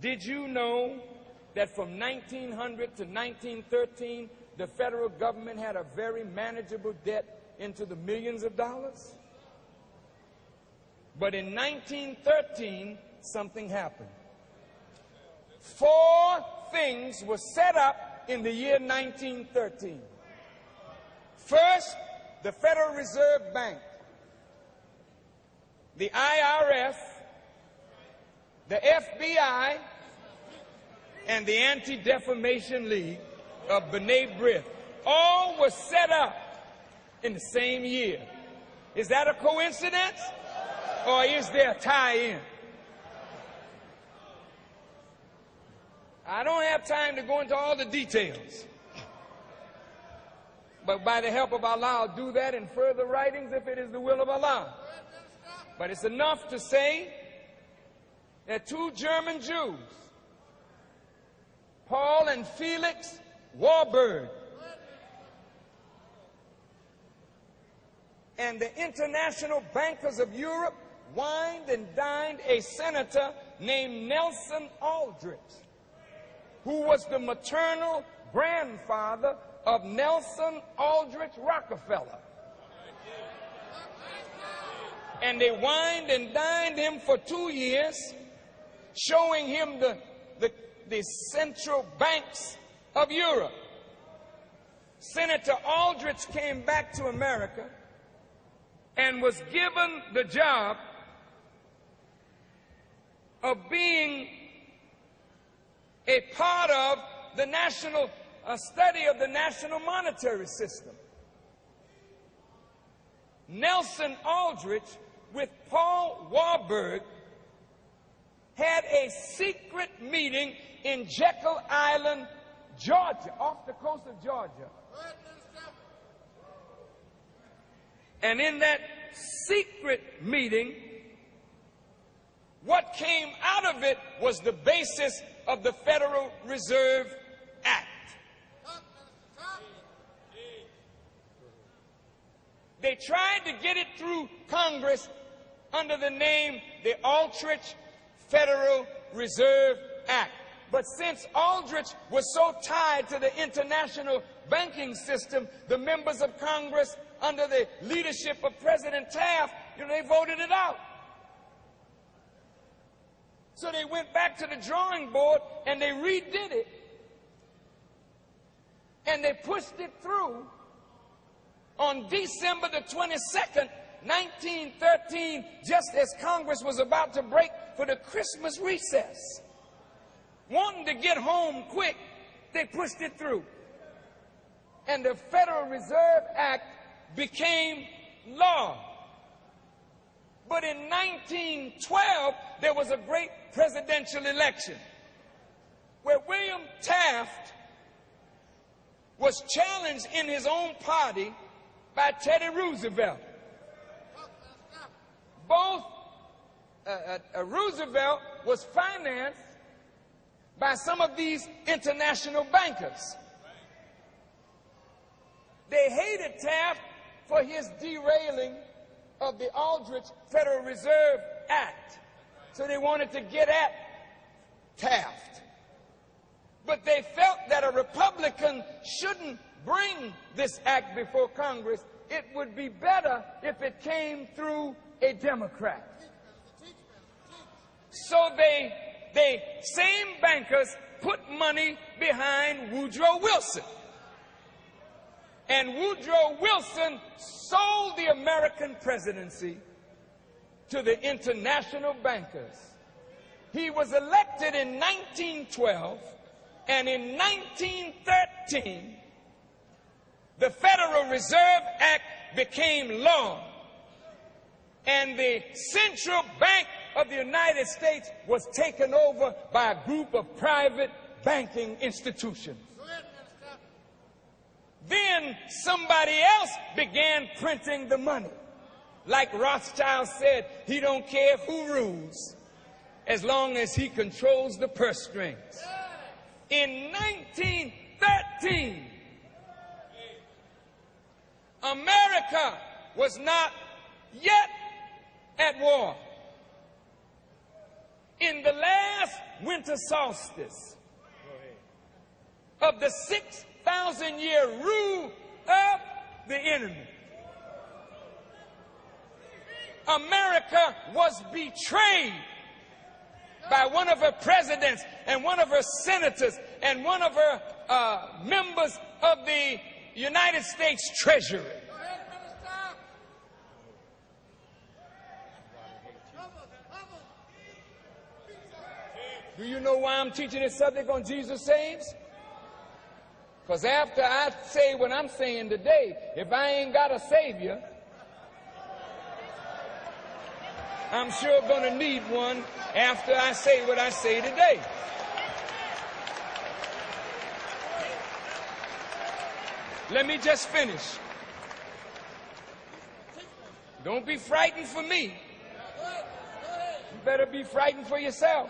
Did you know that from 1900 to 1913, the federal government had a very manageable debt into the millions of dollars? But in 1913, something happened. 4 things were set up in the year 1913. First, the Federal Reserve Bank, the IRS, the FBI, and the Anti-Defamation League of B'nai B'rith, all were set up in the same year. Is that a coincidence? Or is there a tie-in? I don't have time to go into all the details. But by the help of Allah, I'll do that in further writings if it is the will of Allah. But it's enough to say that 2 German Jews, Paul and Felix Warburg, and the international bankers of Europe wined and dined a senator named Nelson Aldrich, who was the maternal grandfather of Nelson Aldrich Rockefeller. And they wined and dined him for 2 years, showing him the central banks of Europe. Senator Aldrich came back to America and was given the job of being a part of the national study of the national monetary system. Nelson Aldrich with Paul Warburg had a secret meeting in Jekyll Island, Georgia, off the coast of Georgia. And in that secret meeting, what came out of it was the basis of the Federal Reserve Act. They tried to get it through Congress under the name the Aldrich Federal Reserve Act. But since Aldrich was so tied to the international banking system, the members of Congress under the leadership of President Taft, they voted it out. So they went back to the drawing board and they redid it. And they pushed it through on December the 22nd, 1913, just as Congress was about to break for the Christmas recess. Wanting to get home quick, they pushed it through. And the Federal Reserve Act became law. But in 1912, there was a great presidential election where William Taft was challenged in his own party by Teddy Roosevelt. Roosevelt was financed by some of these international bankers. They hated Taft for his derailing of the Aldrich Federal Reserve Act. So they wanted to get at Taft. But they felt that a Republican shouldn't bring this act before Congress. It would be better if it came through a Democrat. So they same bankers put money behind Woodrow Wilson. And Woodrow Wilson sold the American presidency to the international bankers. He was elected in 1912, and in 1913, the Federal Reserve Act became law, and the Central Bank of the United States was taken over by a group of private banking institutions. Then somebody else began printing the money. Like Rothschild said, he don't care who rules as long as he controls the purse strings. In 1913, America was not yet at war. in the last winter solstice of the 6,000-year rule of the enemy, America was betrayed by one of her presidents and one of her senators and one of her members of the United States Treasury. Do you know why I'm teaching this subject on Jesus Saves? Because after I say what I'm saying today, if I ain't got a Savior, I'm sure going to need one after I say what I say today. Let me just finish. Don't be frightened for me. You better be frightened for yourself.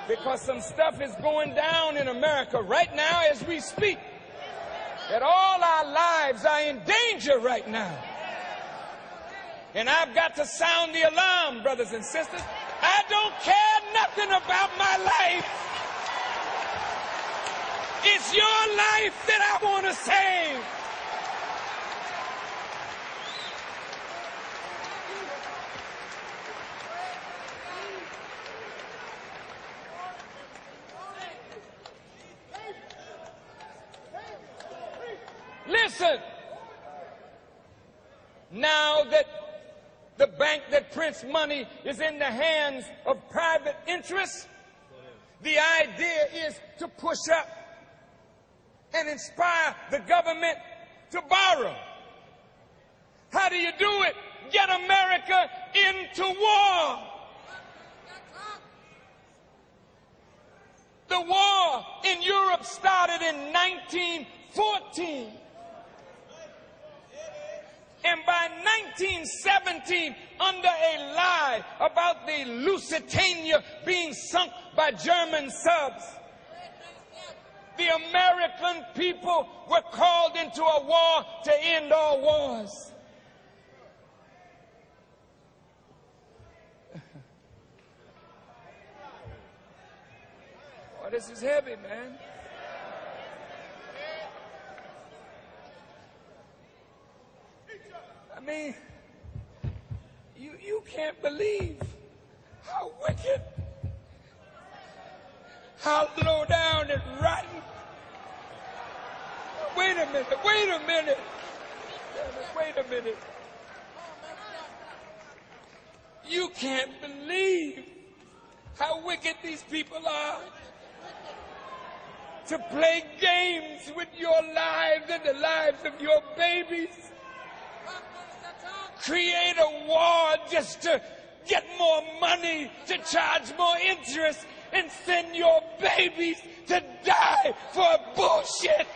Because some stuff is going down in America right now as we speak. That all our lives are in danger right now. And I've got to sound the alarm, brothers and sisters. I don't care nothing about my life. It's your life that I want to save. Listen, now that the bank that prints money is in the hands of private interests, the idea is to push up and inspire the government to borrow. How do you do it? Get America into war. The war in Europe started in 1914. And by 1917, under a lie about the Lusitania being sunk by German subs, the American people were called into a war to end all wars. Oh, this is heavy, man. I mean, you can't believe how wicked, how low down and rotten. Wait a minute. You can't believe how wicked these people are. To play games with your lives and the lives of your babies. Create a war just to get more money, to charge more interest, and send your babies to die for bullshit.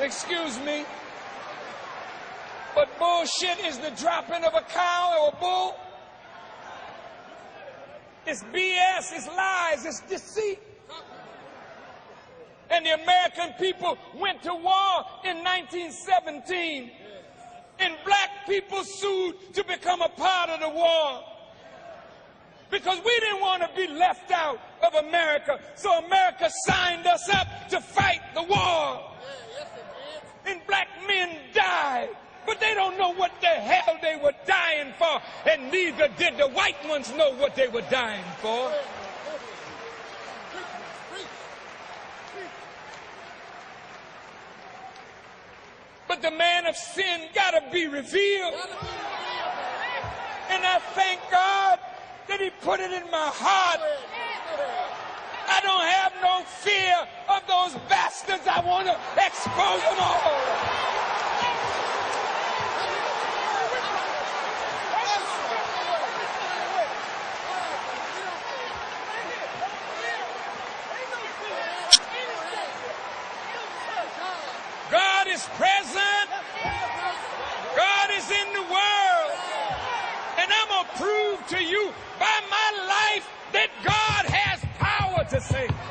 Excuse me, but bullshit is the dropping of a cow or a bull. It's BS, it's lies, it's deceit. And the American people went to war in 1917, and black people sued to become a part of the war. Because we didn't want to be left out of America, so America signed us up to fight the war. And black men died, but they don't know what the hell they were dying for, and neither did the white ones know what they were dying for. But the man of sin gotta be revealed. And I thank God that he put it in my heart. I don't have no fear of those bastards. I want to expose them all. God is present. God is in the world. And I'm going to prove to you by my life that God has power to save.